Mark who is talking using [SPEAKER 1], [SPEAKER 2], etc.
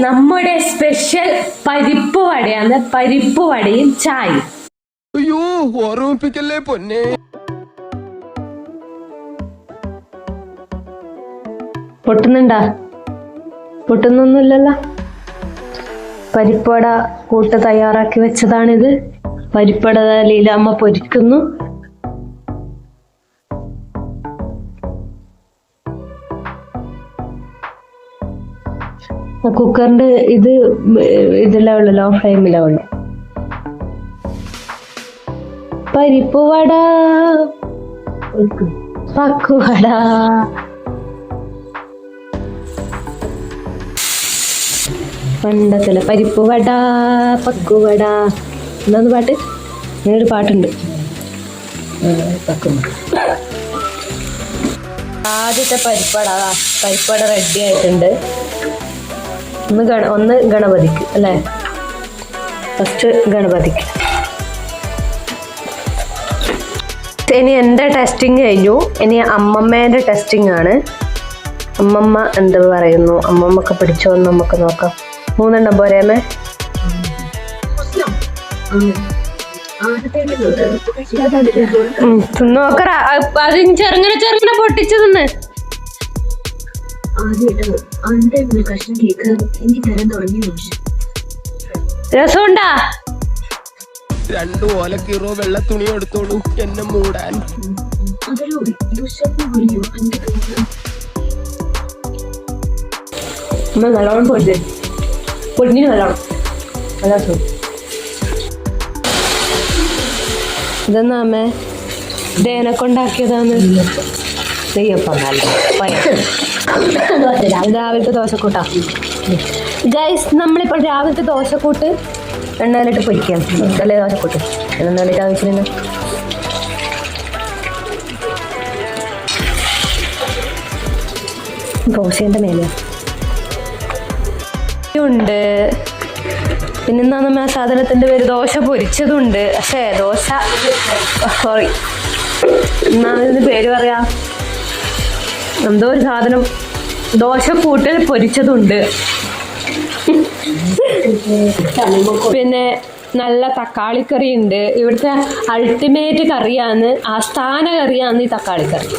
[SPEAKER 1] നമ്മുടെ സ്പെഷ്യൽ പരിപ്പ് വടയാണ്. പരിപ്പ് വടയും ചായയും.
[SPEAKER 2] അയ്യോ ഓർമ്മിപ്പിക്കല്ലേ പൊന്നെ.
[SPEAKER 1] പൊട്ടുന്നുണ്ടാ? പൊട്ടുന്നൊന്നുമില്ലല്ലോ. പരിപ്പട കൂട്ട് തയ്യാറാക്കി വെച്ചതാണിത്. പരിപ്പട ലീലാമ്മ പൊരിക്കുന്നു. കുക്കറിന്റെ ഇതിലാ ഉള്ളു, ലോ ഫ്ലെയിമിലാ ഉള്ളു. പരിപ്പ് വട, പക്കുവട, പണ്ടത്തില്ല. പരിപ്പ് വട, പക്കുവട. എന്താന്ന് പാട്ട്? ഇങ്ങനൊരു പാട്ടുണ്ട്. ആദ്യത്തെ പരിപ്പട, പരിപ്പട റെഡി ആയിട്ടുണ്ട്. ഒന്ന് ഗണപതിക്ക് അല്ലേ? ഫസ്റ്റ് ഗണപതിക്ക്. ഇനി എൻ്റെ ടെസ്റ്റിംഗ് കഴിഞ്ഞു. ഇനി അമ്മമ്മേൻ്റെ ടെസ്റ്റിംഗ് ആണ്. അമ്മമ്മ എന്ത് പറയുന്നു? അമ്മമ്മക്ക് പിടിച്ചോ എന്ന് നമുക്ക് നോക്കാം. 3 എണ്ണം പോരേമേ? നോക്കറ. അത് ചെറുങ്ങനെ പൊട്ടിച്ചു തിന്ന്. രസമുണ്ടാ?
[SPEAKER 2] 2 ഓലക്കീറോ വെള്ള തുണി എടുത്തോളൂ എന്നെ മൂടാൻ.
[SPEAKER 1] നല്ലോണം പൊടിഞ്ഞു നല്ലോണം. ഇതെന്നാമേ ദേനക്കൊണ്ടാക്കിയതാണ്. രാവിലത്തെ ദോശക്കൂട്ടാ ഗൈസ്. നമ്മളിപ്പോൾ രാവിലത്തെ ദോശക്കൂട്ട് എണ്ണയിലിട്ട് പൊരിക്കാം അല്ലേ? ദോശക്കൂട്ട് എണ്ണയിലിട്ട് ആവശ്യമില്ല. ദോശേൻ്റെ മേലെ ഉണ്ട്. പിന്നെന്താ നമ്മ ആ സാധനത്തിൻ്റെ പേര്? ദോശ പൊരിച്ചതുണ്ട്. പക്ഷേ ദോശ സോറി എന്നാണ് ഇതിന് പേര് പറയാ? എന്തോ ഒരു സാധനം. ദോശ കൂട്ടിൽ പൊരിച്ചതുണ്ട്. പിന്നെ നല്ല തക്കാളിക്കറി ഉണ്ട്. ഇവിടുത്തെ അൾട്ടിമേറ്റ് കറിയാണ്, ആസ്ഥാന കറിയാണ് ഈ തക്കാളിക്കറി.